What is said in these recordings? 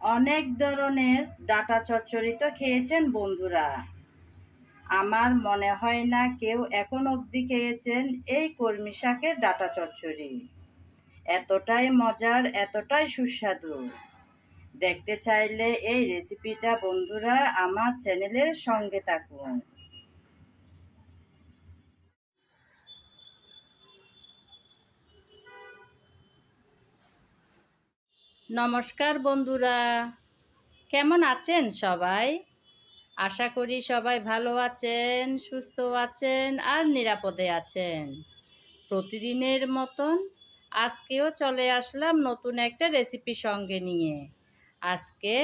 অনেক ধরনের ডাটা চচ্চড়ি তো খেয়েছেন বন্ধুরা। আমার মনে হয় না কেউ এখন অবধি খেয়েছেন এই কলমি শাকের ডাটা চচ্চড়ি। এতটাই মজার, এতটাই সুস্বাদু। দেখতে চাইলে এই রেসিপিটা বন্ধুরা আমার চ্যানেলের সঙ্গে থাকুন। নমস্কার বন্ধুরা, কেমন আছেন সবাই? আশা করি সবাই ভালো আছেন, সুস্থ আছেন আর নিরাপদে আছেন। প্রতিদিনের মতন আজকেও চলে আসলাম নতুন একটা রেসিপি সঙ্গে নিয়ে। আজকে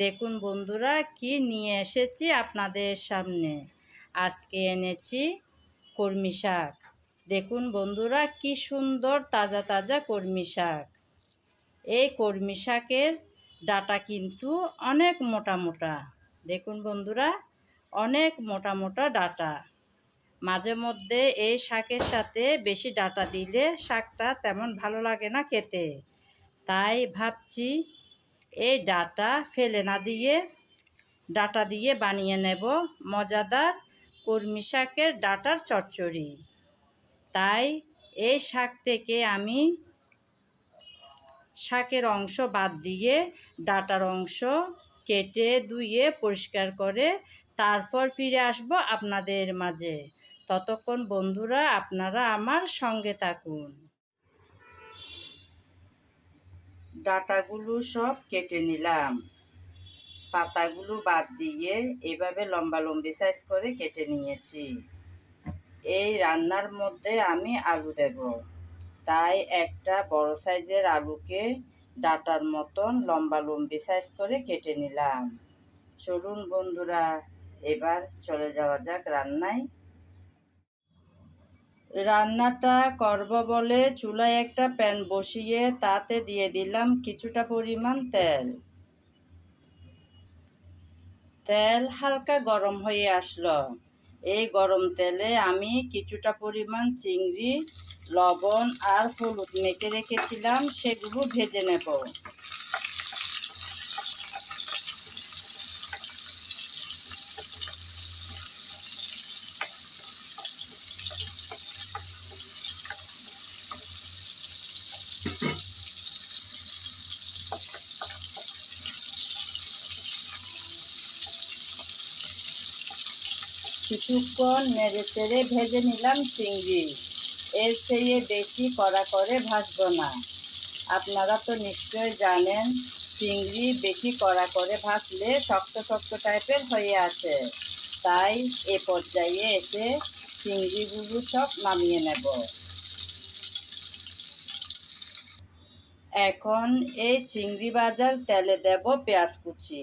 দেখুন বন্ধুরা কি নিয়ে এসেছি আপনাদের সামনে। আজকে এনেছি কলমি শাক। দেখুন বন্ধুরা কি সুন্দর তাজা তাজা কলমি শাক। এই কলমি শাকের ডাঁটা কিন্তু অনেক মোটা মোটা। দেখুন বন্ধুরা, অনেক মোটা মোটা ডাঁটা। মাঝে মধ্যে এই শাকের সাথে বেশি ডাঁটা দিলে শাকটা তেমন ভালো লাগে না খেতে। তাই ভাবছি এই ডাঁটা ফেলে না দিয়ে ডাঁটা দিয়ে বানিয়ে নেব মজাদার কলমি শাকের ডাঁটার চচ্চড়ি। তাই এই শাক থেকে আমি শাকের অংশ বাদ দিয়ে ডাঁটার অংশ কেটে ধুয়ে পরিষ্কার করে তারপর ফিরে আসব আপনাদের মাঝে। ততক্ষণ বন্ধুরা আপনারা আমার সঙ্গে থাকুন। ডাঁটাগুলো সব কেটে নিলাম, পাতাগুলো বাদ দিয়ে এভাবে লম্বা লম্বি সাইজ করে কেটে নিয়েছি। এই রান্নার মধ্যে আমি আলু দেব, তাই একটা বড় সাইজের আলুকে ডাঁটার মতন লম্বা লম্বি সাইজ করে কেটে নিলাম। চলুন বন্ধুরা এবার চলে যাওয়া যাক রান্নায়। রান্নাটা করব বলে চুলায় একটা প্যান বসিয়ে তাতে দিয়ে দিলাম কিছুটা পরিমাণ তেল। তেল হালকা গরম হয়ে আসলো। এই গরম তেলে আমি কিছুটা পরিমাণ চিংড়ি, লবণ আর হলুদ মেখে রেখেছিলাম, সেগুলো ভেজে নেব। কিছুক্ষণ নেড়ে চেড়ে ভেজে নিলাম চিংড়ি। এর চেয়ে বেশি কড়া করে ভাজবো না। আপনারা তো নিশ্চয় জানেন চিংড়ি বেশি কড়া করে ভাজলে শক্ত শক্ত টাইপের হয়ে আছে। তাই এ পর্যায়ে এসে চিংড়িগুলো সব নামিয়ে নেব। এখন এই চিংড়ি ভাজার তেলে দেব পেঁয়াজ কুচি।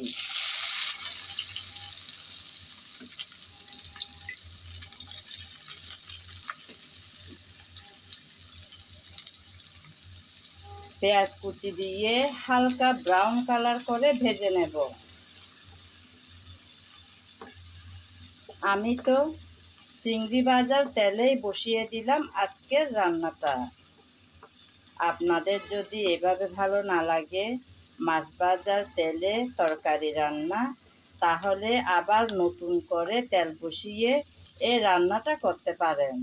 পেঁয়াজ কুচি দিয়ে হালকা ব্রাউন কালার করে ভেজে নেব। আমি তো চিংড়ি ভাজার তেলেই বসিয়ে দিলাম আজকের রান্নাটা। আপনাদের যদি এভাবে ভালো না লাগে মাছ ভাজার তেলে তরকারি রান্না, তাহলে আবার নতুন করে তেল বসিয়ে এই রান্নাটা করতে পারেন।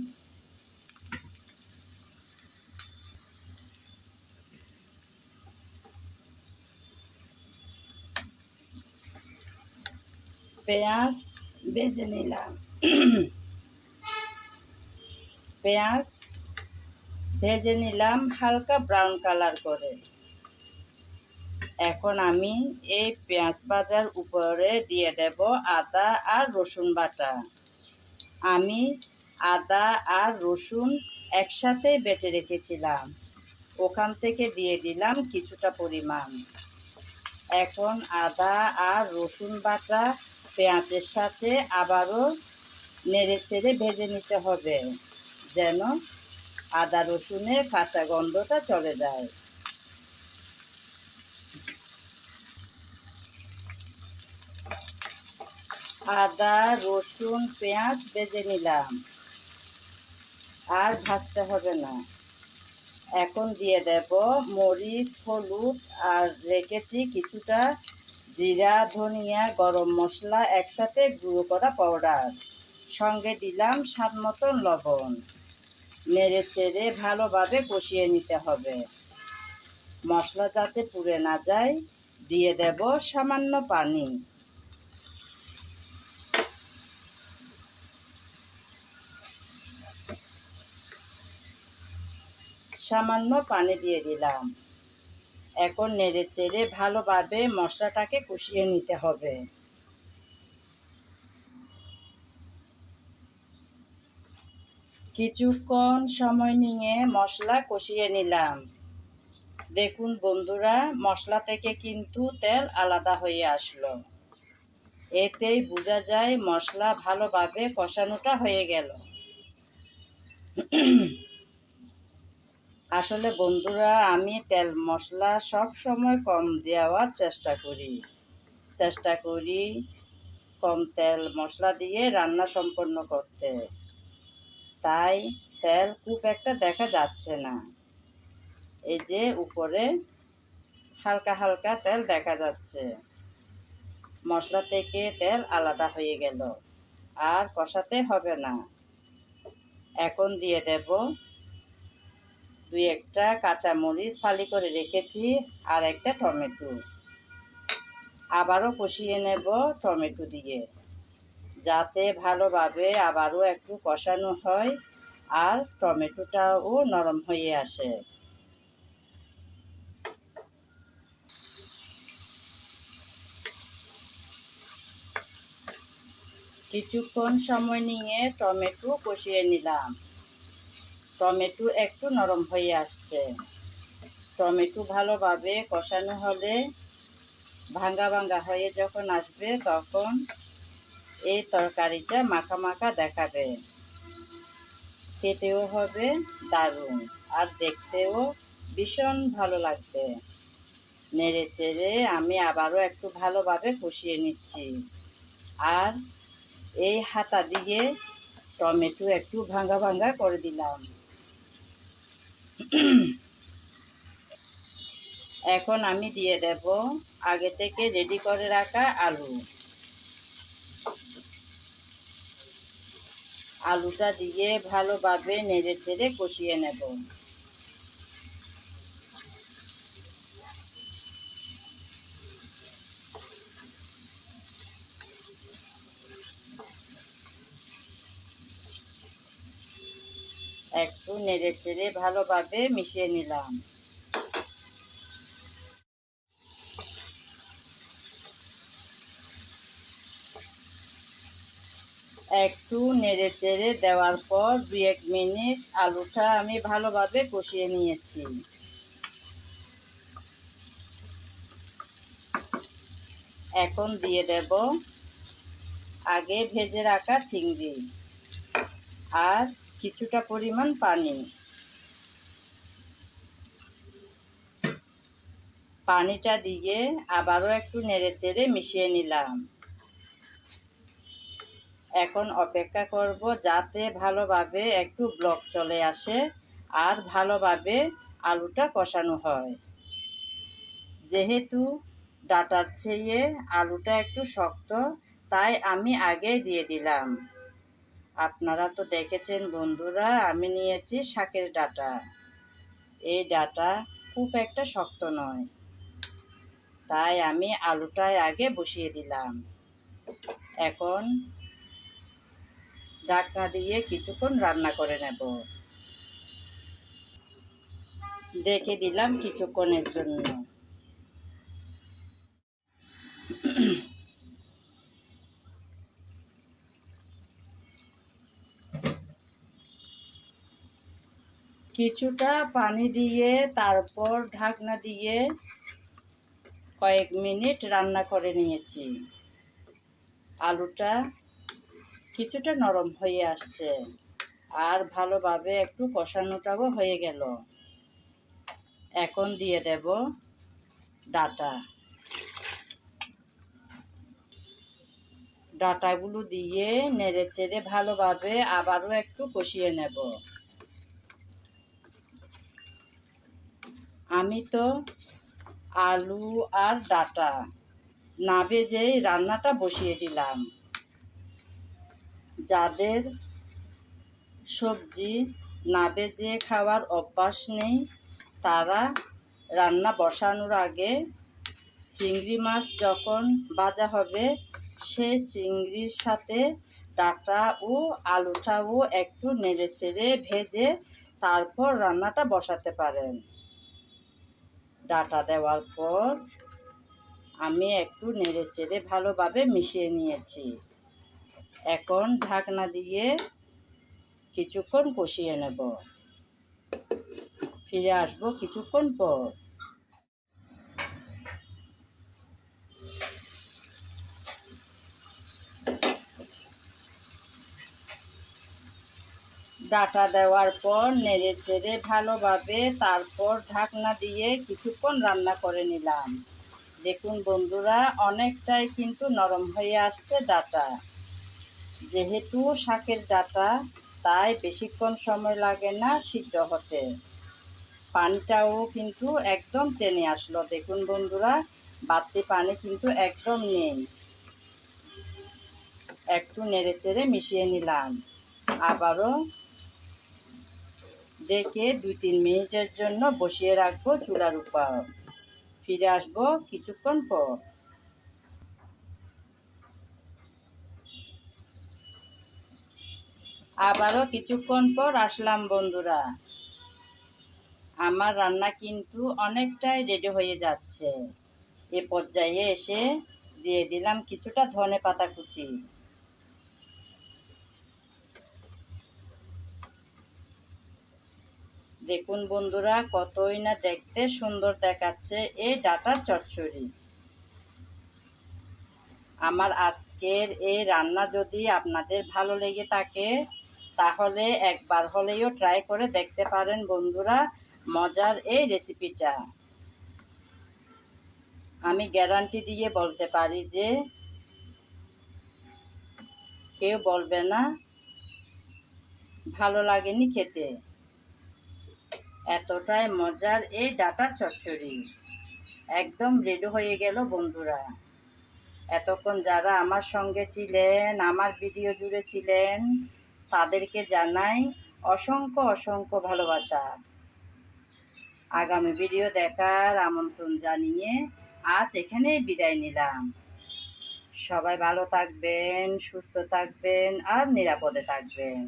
পেঁয়াজ ভেজে নিলাম। পেঁয়াজ ভেজে নিলাম হালকা ব্রাউন কালার করে। এখন আমি এই পেঁয়াজ ভাজার উপরে দিয়ে দেব আদা আর রসুন বাটা। আমি আদা আর রসুন একসাথেই বেটে রেখেছিলাম, ওখান থেকে দিয়ে দিলাম কিছুটা পরিমাণ। এখন আদা আর রসুন বাটা পেঁয়াজের সাথে আবারও নেড়ে চেড়ে ভেজে নিতে হবে, যেন আদা রসুনের কাঁচা গন্ধটা চলে যায়। আদা রসুন পেঁয়াজ ভেজে নিলাম, আর ভাজতে হবে না। এখন দিয়ে দেব মরিচ, হলুদ আর রেখেছি কিছুটা জিরা, ধনিয়া, গরম মশলা একসাথে গুঁড়ো করা পাউডার, সঙ্গে দিলাম স্বাদ মতন লবণ। নেড়ে চেড়ে ভালোভাবে কষিয়ে নিতে হবে। মশলা যাতে পুড়ে না যায়, দিয়ে দেব সামান্য পানি। সামান্য পানি দিয়ে দিলাম। এখন নেড়ে চেড়ে ভালোভাবে মশলাটাকে কষিয়ে নিতে হবে। কিছুক্ষণ সময় নিয়ে মশলা কষিয়ে নিলাম। দেখুন বন্ধুরা, মশলা থেকে কিন্তু তেল আলাদা হয়ে আসলো। এতেই বোঝা যায় মশলা ভালোভাবে কষানোটা হয়ে গেল। আসলে বন্ধুরা, আমি তেল মশলা সব সময় কম দেওয়ার চেষ্টা করি কম তেল মশলা দিয়ে রান্না সম্পন্ন করতে। তাই তেল খুব একটা দেখা যাচ্ছে না। এই যে উপরে হালকা হালকা তেল দেখা যাচ্ছে। মশলা থেকে তেল আলাদা হয়ে গেল, আর কষাতে হবে না। এখন দিয়ে দেব 2-1টা কাঁচামরিচ ফালি করে রেখেছি, আর একটা টমেটো। আবারও কষিয়ে নেব টমেটো দিয়ে, যাতে ভালোভাবে আবারও একটু কষানো হয় আর টমেটোটাও নরম হয়ে আসে। কিছুক্ষণ সময় নিয়ে টমেটো কষিয়ে নিলাম। টমেটো একটু নরম হয়ে আসছে। টমেটো ভালোভাবে কষানো হলে ভাঙ্গা ভাঙ্গা হয়ে যখন আসবে, তখন এই তরকারিটা মাখা মাখা দেখাবে। খেতেও হবে দারুণ, আর দেখতেও ভীষণ ভালো লাগবে। নেড়ে চেড়ে আমি আবারও একটু ভালোভাবে কষিয়ে নিচ্ছি। আর এই হাতা দিয়ে টমেটো একটু ভাঙ্গা ভাঙ্গা করে দিলাম। এখন আমি দিয়ে দেব আগে থেকে রেডি করে রাখা আলু। আলুটা দিয়ে ভালোভাবে নেড়ে চেড়ে কষিয়ে নেব। একটু নেড়ে চেড়ে ভালোভাবে মিশিয়ে নিলাম। একটু নেড়ে চেড়ে দেওয়ার পর 2-1 মিনিট আলুটা আমি ভালোভাবে কষিয়ে নিয়েছি। এখন দিয়ে দেব আগে ভেজে রাখা চিংড়ি আর কিছুটা পরিমাণ পানি। পানিটা দিয়ে আবারও একটু নেড়ে চেড়ে মিশিয়ে নিলাম। এখন অপেক্ষা করব যাতে ভালোভাবে একটু ব্লক চলে আসে আর ভালোভাবে আলুটা কষানো হয়। যেহেতু ডাঁটার চেয়ে আলুটা একটু শক্ত, তাই আমি আগেই দিয়ে দিলাম। আপনারা তো দেখেছেন বন্ধুরা, আমি নিয়েছি শাকের ডাঁটা। এই ডাঁটা খুব একটা শক্ত নয়, তাই আমি আলুটাই আগে বসিয়ে দিলাম। এখন ঢাকনা দিয়ে কিছুক্ষণ রান্না করে নেব। ঢেকে দিলাম কিছুক্ষণের জন্য। কিছুটা পানি দিয়ে তারপর ঢাকনা দিয়ে কয়েক মিনিট রান্না করে নিয়েছি। আলুটা কিছুটা নরম হয়ে আসছে আর ভালোভাবে একটু কষানোটাও হয়ে গেল। এখন দিয়ে দেব ডাঁটা। ডাঁটাগুলো দিয়ে নেড়ে চেড়ে ভালোভাবে আবারও একটু কষিয়ে নেব। আমি তো আলু আর ডাঁটা না ভেজেই রান্নাটা বসিয়ে দিলাম। যাদের সবজি না ভেজে খাওয়ার অভ্যাস নেই তারা রান্না বসানোর আগে চিংড়ি মাছ যখন ভাজা হবে সে চিংড়ির সাথে ডাঁটা ও আলুটাও একটু নেড়েচেড়ে ভেজে তারপর রান্নাটা বসাতে পারেন। ডাঁটা দেওয়ার পর আমি একটু নেড়েচেড়ে ভালোভাবে মিশিয়ে নিয়েছি। এখন ঢাকনা দিয়ে কিছুক্ষণ কষিয়ে নেব। ফিরে আসব কিছুক্ষণ পর। ডাঁটা দেওয়ার পর নেড়েচেড়ে ভালোভাবে তারপর ঢাকনা দিয়ে কিছুক্ষণ রান্না করে নিলাম। দেখুন বন্ধুরা, অনেকটাই কিন্তু নরম হয়ে আসছে ডাঁটা। যেহেতু শাকের ডাঁটা তাই বেশিক্ষণ সময় লাগে না সিদ্ধ হতে। পানিটাও কিন্তু একদম টেনে আসলো। দেখুন বন্ধুরা, বাড়তি পানি কিন্তু একদম নেই। একটু নেড়েচেড়ে মিশিয়ে নিলাম। আবারও ডেকে 2-3 মিনিটের জন্য বসিয়ে রাখবো চুলার উপর। ফিরে আসবো কিছুক্ষণ পর। আবারও কিছুক্ষণ পর আসলাম বন্ধুরা। আমার রান্না কিন্তু অনেকটাই রেডি হয়ে যাচ্ছে। এ পর্যায়ে এসে দিয়ে দিলাম কিছুটা ধনেপাতা কুচি। দেখুন বন্ধুরা, কতই না দেখতে সুন্দর দেখাচ্ছে এই ডাঁটার চচ্চড়ি। আমার আজকের এই রান্না যদি আপনাদের ভালো লেগে থাকে তাহলে একবার হলেও ট্রাই করে দেখতে পারেন বন্ধুরা মজার এই রেসিপিটা। আমি গ্যারান্টি দিয়ে বলতে পারি যে কেউ বলবে না ভালো লাগেনি খেতে। এতটাই মজার এই ডাঁটার চচ্চড়ি একদম রেডি হয়ে গেল বন্ধুরা। এতক্ষণ যারা আমার সঙ্গে ছিলেন, আমার ভিডিও জুড়ে ছিলেন, তাদেরকে জানাই অসংখ্য অসংখ্য ভালোবাসা। আগামী ভিডিও দেখার আমন্ত্রণ জানিয়ে আজ এখানেই বিদায় নিলাম। সবাই ভালো থাকবেন, সুস্থ থাকবেন আর নিরাপদে থাকবেন।